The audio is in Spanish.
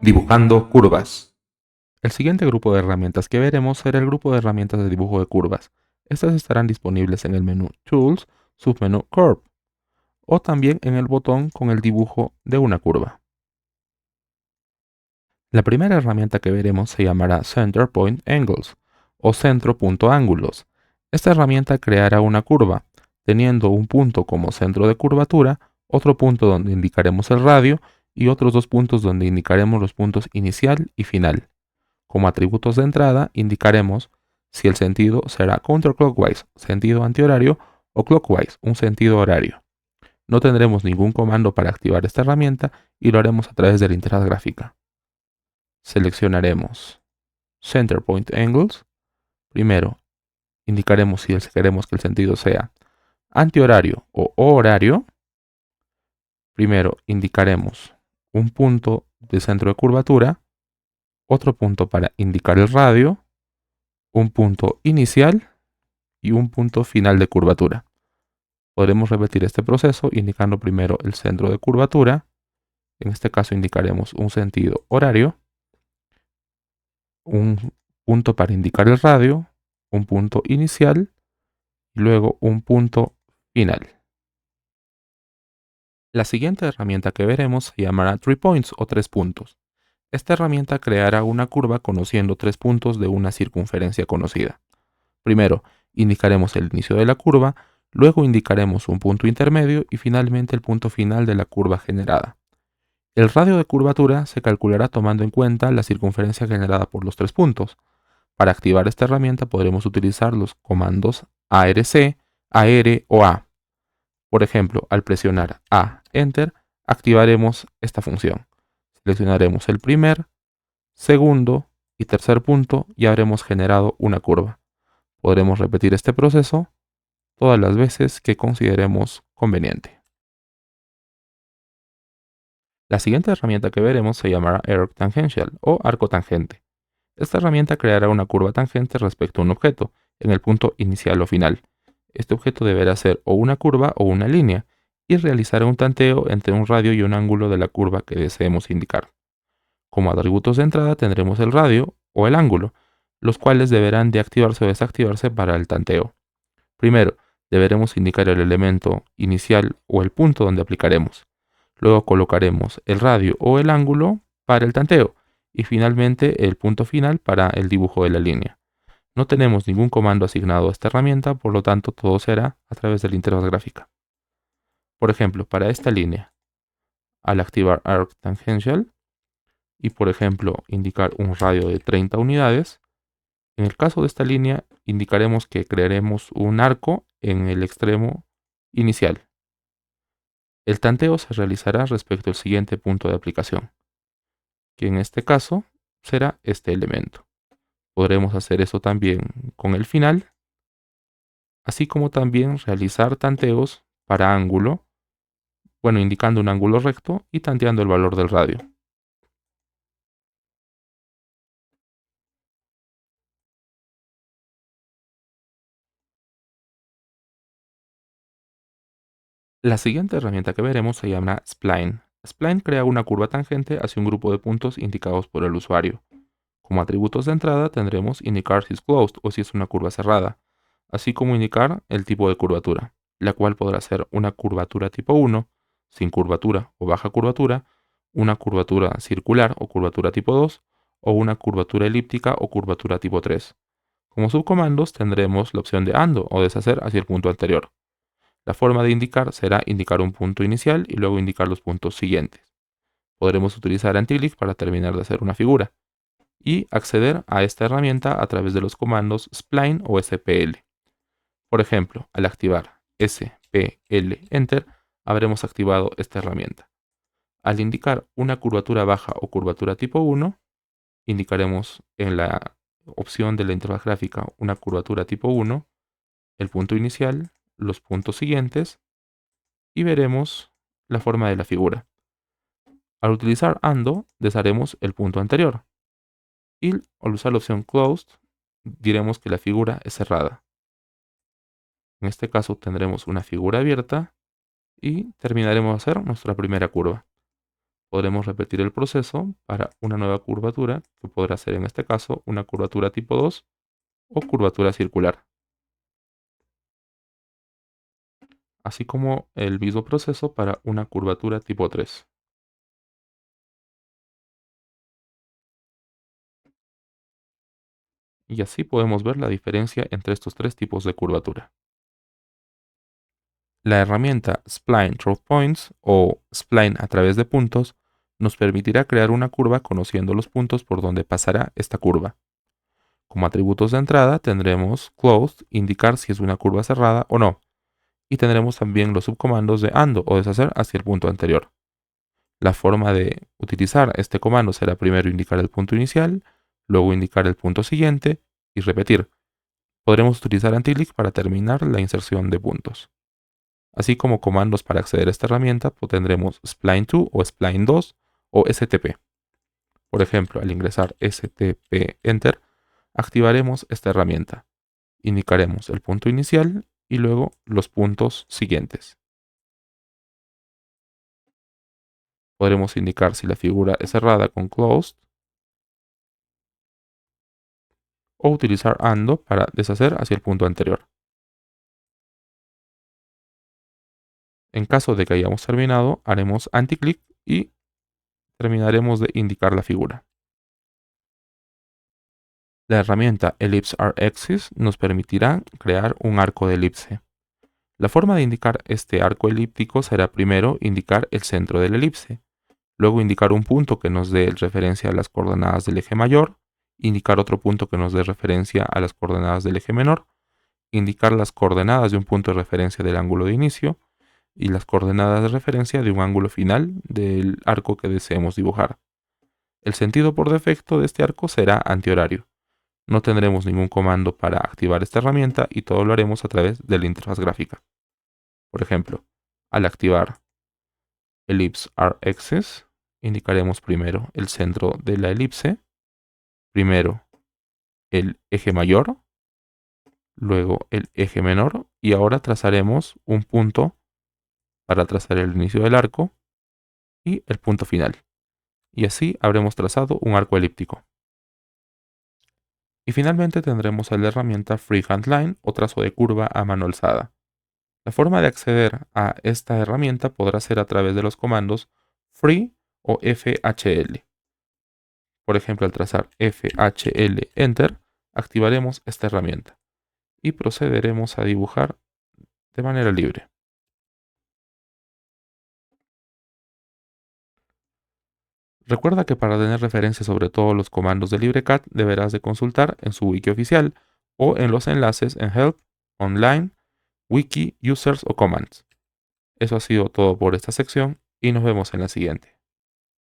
Dibujando curvas. El siguiente grupo de herramientas que veremos será el grupo de herramientas de dibujo de curvas. Estas estarán disponibles en el menú Tools, submenú Curve, o también en el botón con el dibujo de una curva. La primera herramienta que veremos se llamará Center Point Angles, o centro.ángulos. Esta herramienta creará una curva, teniendo un punto como centro de curvatura, otro punto donde indicaremos el radio y otros dos puntos donde indicaremos los puntos inicial y final. Como atributos de entrada indicaremos si el sentido será counterclockwise, sentido antihorario, o clockwise, un sentido horario. No tendremos ningún comando para activar esta herramienta y lo haremos a través de la interfaz gráfica. Seleccionaremos Center Point Angles. Primero, indicaremos si queremos que el sentido sea antihorario o horario. Primero, indicaremos un punto de centro de curvatura, otro punto para indicar el radio, un punto inicial y un punto final de curvatura. Podremos repetir este proceso indicando primero el centro de curvatura. En este caso indicaremos un sentido horario, un punto para indicar el radio, un punto inicial y luego un punto final. La siguiente herramienta que veremos se llamará 3 Points o 3 puntos. Esta herramienta creará una curva conociendo 3 puntos de una circunferencia conocida. Primero, indicaremos el inicio de la curva, luego indicaremos un punto intermedio y finalmente el punto final de la curva generada. El radio de curvatura se calculará tomando en cuenta la circunferencia generada por los 3 puntos. Para activar esta herramienta podremos utilizar los comandos ARC, AR o A. Por ejemplo, al presionar A, Enter, activaremos esta función. Seleccionaremos el primer, segundo y tercer punto y habremos generado una curva. Podremos repetir este proceso todas las veces que consideremos conveniente. La siguiente herramienta que veremos se llamará Arc Tangential o arco tangente. Esta herramienta creará una curva tangente respecto a un objeto, en el punto inicial o final. Este objeto deberá ser o una curva o una línea, y realizará un tanteo entre un radio y un ángulo de la curva que deseemos indicar. Como atributos de entrada tendremos el radio o el ángulo, los cuales deberán de activarse o desactivarse para el tanteo. Primero, deberemos indicar el elemento inicial o el punto donde aplicaremos. Luego colocaremos el radio o el ángulo para el tanteo y finalmente el punto final para el dibujo de la línea. No tenemos ningún comando asignado a esta herramienta, por lo tanto todo se hará a través de la interfaz gráfica. Por ejemplo, para esta línea, al activar Arc Tangential y por ejemplo indicar un radio de 30 unidades, en el caso de esta línea indicaremos que crearemos un arco en el extremo inicial. El tanteo se realizará respecto al siguiente punto de aplicación, que en este caso será este elemento. Podremos hacer eso también con el final, así como también realizar tanteos para ángulo, indicando un ángulo recto y tanteando el valor del radio. La siguiente herramienta que veremos se llama Spline. Spline crea una curva tangente hacia un grupo de puntos indicados por el usuario. Como atributos de entrada tendremos indicar si es closed o si es una curva cerrada, así como indicar el tipo de curvatura, la cual podrá ser una curvatura tipo 1, sin curvatura o baja curvatura, una curvatura circular o curvatura tipo 2, o una curvatura elíptica o curvatura tipo 3. Como subcomandos tendremos la opción de undo o deshacer hacia el punto anterior. La forma de indicar será indicar un punto inicial y luego indicar los puntos siguientes. Podremos utilizar AntiGlyph para terminar de hacer una figura y acceder a esta herramienta a través de los comandos Spline o SPL. Por ejemplo, al activar SPL Enter, habremos activado esta herramienta. Al indicar una curvatura baja o curvatura tipo 1, indicaremos en la opción de la interfaz gráfica una curvatura tipo 1, el punto inicial, los puntos siguientes y veremos la forma de la figura. Al utilizar undo, desharemos el punto anterior. Y al usar la opción Closed, diremos que la figura es cerrada. En este caso tendremos una figura abierta y terminaremos de hacer nuestra primera curva. Podremos repetir el proceso para una nueva curvatura, que podrá ser en este caso una curvatura tipo 2 o curvatura circular. Así como el mismo proceso para una curvatura tipo 3. Y así podemos ver la diferencia entre estos tres tipos de curvatura. La herramienta Spline Through Points o Spline a través de puntos nos permitirá crear una curva conociendo los puntos por donde pasará esta curva. Como atributos de entrada tendremos closed, indicar si es una curva cerrada o no, y tendremos también los subcomandos de undo o deshacer hacia el punto anterior. La forma de utilizar este comando será primero indicar el punto inicial, luego indicar el punto siguiente y repetir. Podremos utilizar anticlick para terminar la inserción de puntos. Así como comandos para acceder a esta herramienta, tendremos spline2 o spline2 o stp. Por ejemplo, al ingresar stp enter, activaremos esta herramienta. Indicaremos el punto inicial y luego los puntos siguientes. Podremos indicar si la figura es cerrada con closed o utilizar undo para deshacer hacia el punto anterior. En caso de que hayamos terminado, haremos anticlick y terminaremos de indicar la figura. La herramienta Ellipse Arc Axis nos permitirá crear un arco de elipse. La forma de indicar este arco elíptico será primero indicar el centro de la elipse, luego indicar un punto que nos dé referencia a las coordenadas del eje mayor, indicar otro punto que nos dé referencia a las coordenadas del eje menor, indicar las coordenadas de un punto de referencia del ángulo de inicio y las coordenadas de referencia de un ángulo final del arco que deseemos dibujar. El sentido por defecto de este arco será antihorario. No tendremos ningún comando para activar esta herramienta y todo lo haremos a través de la interfaz gráfica. Por ejemplo, al activar Ellipse Arc Axis, indicaremos primero el centro de la elipse, primero el eje mayor, luego el eje menor y ahora trazaremos un punto para trazar el inicio del arco y el punto final. Y así habremos trazado un arco elíptico. Y finalmente tendremos la herramienta Freehand Line o trazo de curva a mano alzada. La forma de acceder a esta herramienta podrá ser a través de los comandos free o FHL. Por ejemplo, al trazar FHL Enter, activaremos esta herramienta y procederemos a dibujar de manera libre. Recuerda que para tener referencia sobre todos los comandos de LibreCAD deberás de consultar en su wiki oficial o en los enlaces en Help, Online, Wiki, Users o Commands. Eso ha sido todo por esta sección y nos vemos en la siguiente.